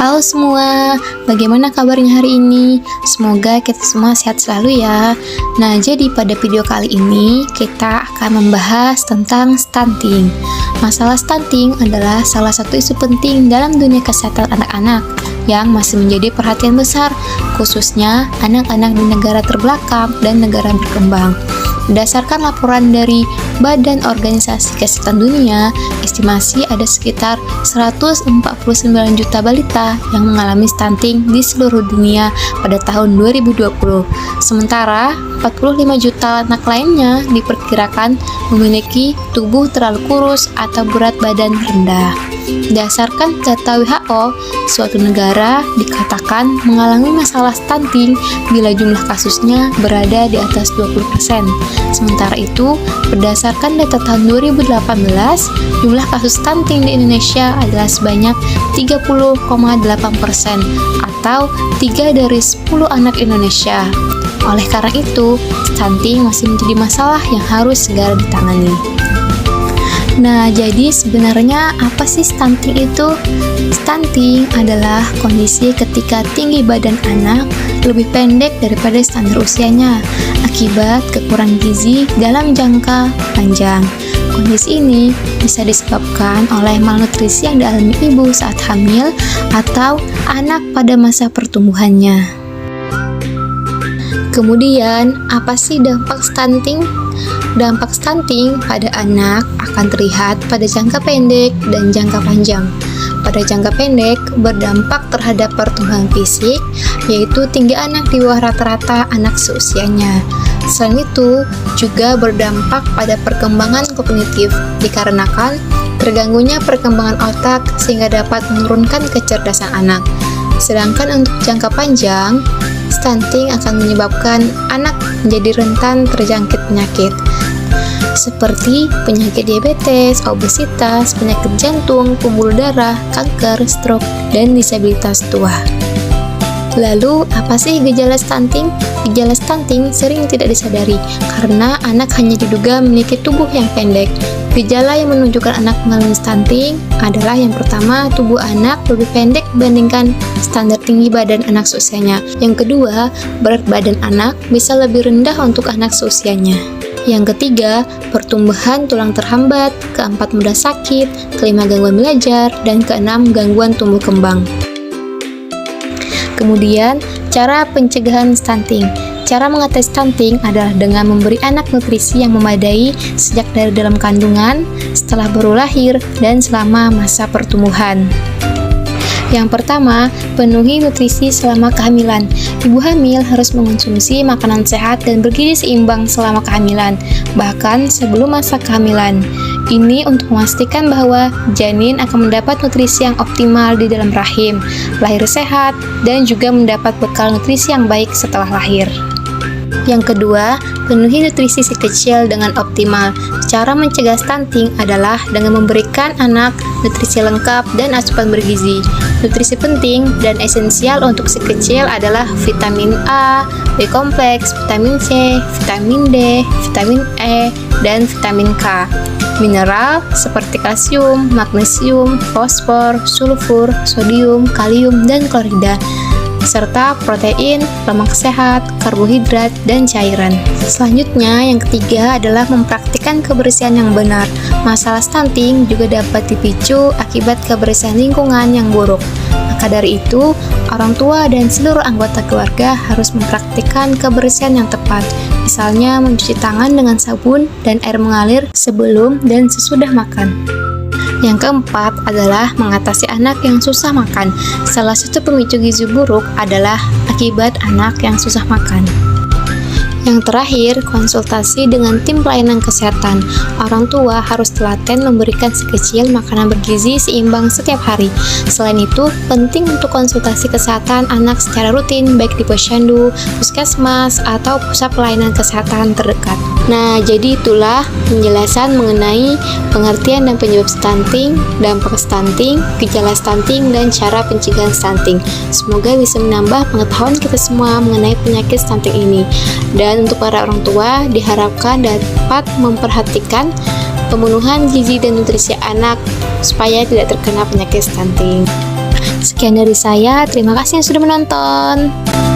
Halo semua, bagaimana kabarnya hari ini? Semoga kita semua sehat selalu ya. Nah, jadi pada video kali ini kita akan membahas tentang stunting. Masalah stunting adalah salah satu isu penting dalam dunia kesehatan anak-anak yang masih menjadi perhatian besar, khususnya anak-anak di negara terbelakang dan negara berkembang. Berdasarkan laporan dari Badan Organisasi Kesehatan Dunia, estimasi ada sekitar 149 juta balita yang mengalami stunting di seluruh dunia pada tahun 2020. Sementara, 45 juta anak lainnya diperkirakan memiliki tubuh terlalu kurus atau berat badan rendah. Berdasarkan data WHO, suatu negara dikatakan mengalami masalah stunting bila jumlah kasusnya berada di atas 20%. Sementara itu, berdasarkan data tahun 2018, jumlah kasus stunting di Indonesia adalah sebanyak 30,8% atau 3 dari 10 anak Indonesia. Oleh karena itu, stunting masih menjadi masalah yang harus segera ditangani. Nah, jadi sebenarnya apa sih stunting itu? Stunting adalah kondisi ketika tinggi badan anak lebih pendek daripada standar usianya akibat kekurangan gizi dalam jangka panjang. Kondisi ini bisa disebabkan oleh malnutrisi yang dialami ibu saat hamil atau anak pada masa pertumbuhannya. Kemudian, apa sih dampak stunting? Dampak stunting pada anak akan terlihat pada jangka pendek dan jangka panjang. Pada jangka pendek, berdampak terhadap pertumbuhan fisik, yaitu tinggi anak di bawah rata-rata anak seusianya. Selain itu, juga berdampak pada perkembangan kognitif, dikarenakan terganggunya perkembangan otak sehingga dapat menurunkan kecerdasan anak. Sedangkan untuk jangka panjang, stunting akan menyebabkan anak menjadi rentan terjangkit penyakit seperti penyakit diabetes, obesitas, penyakit jantung, pembuluh darah, kanker, stroke, dan disabilitas tua. Lalu, apa sih gejala stunting? Gejala stunting sering tidak disadari karena anak hanya diduga memiliki tubuh yang pendek. Gejala yang menunjukkan anak mengalami stunting adalah yang pertama, tubuh anak lebih pendek dibandingkan standar tinggi badan anak seusianya. Yang kedua, berat badan anak bisa lebih rendah untuk anak seusianya. Yang ketiga, pertumbuhan tulang terhambat. Keempat, mudah sakit. Kelima, gangguan belajar. Dan keenam, gangguan tumbuh kembang. Kemudian, cara pencegahan stunting. Cara mengatasi stunting adalah dengan memberi anak nutrisi yang memadai sejak dari dalam kandungan, setelah baru lahir, dan selama masa pertumbuhan. Yang pertama, penuhi nutrisi selama kehamilan. Ibu hamil harus mengonsumsi makanan sehat dan bergizi seimbang selama kehamilan, bahkan sebelum masa kehamilan. Ini untuk memastikan bahwa janin akan mendapat nutrisi yang optimal di dalam rahim, lahir sehat, dan juga mendapat bekal nutrisi yang baik setelah lahir. Yang kedua, penuhi nutrisi si kecil dengan optimal. Cara mencegah stunting adalah dengan memberikan anak nutrisi lengkap dan asupan bergizi. Nutrisi penting dan esensial untuk si kecil adalah vitamin A, B kompleks, vitamin C, vitamin D, vitamin E, dan vitamin K. Mineral seperti kalsium, magnesium, fosfor, sulfur, sodium, kalium, dan klorida, serta protein, lemak sehat, karbohidrat, dan cairan. Selanjutnya, yang ketiga adalah mempraktikkan kebersihan yang benar. Masalah stunting juga dapat dipicu akibat kebersihan lingkungan yang buruk. Maka dari itu, orang tua dan seluruh anggota keluarga harus mempraktikkan kebersihan yang tepat. Misalnya, mencuci tangan dengan sabun dan air mengalir sebelum dan sesudah makan. Yang keempat adalah mengatasi anak yang susah makan. Salah satu pemicu gizi buruk adalah akibat anak yang susah makan. Yang terakhir, konsultasi dengan tim pelayanan kesehatan. Orang tua harus telaten memberikan si kecil makanan bergizi seimbang setiap hari. Selain itu, penting untuk konsultasi kesehatan anak secara rutin, baik di posyandu, puskesmas, atau pusat pelayanan kesehatan terdekat. Nah, jadi itulah penjelasan mengenai pengertian dan penyebab stunting, dampak stunting, gejala stunting, dan cara pencegahan stunting. Semoga bisa menambah pengetahuan kita semua mengenai penyakit stunting ini. Dan untuk para orang tua, diharapkan dapat memperhatikan pemenuhan gizi dan nutrisi anak supaya tidak terkena penyakit stunting. Sekian dari saya, terima kasih yang sudah menonton.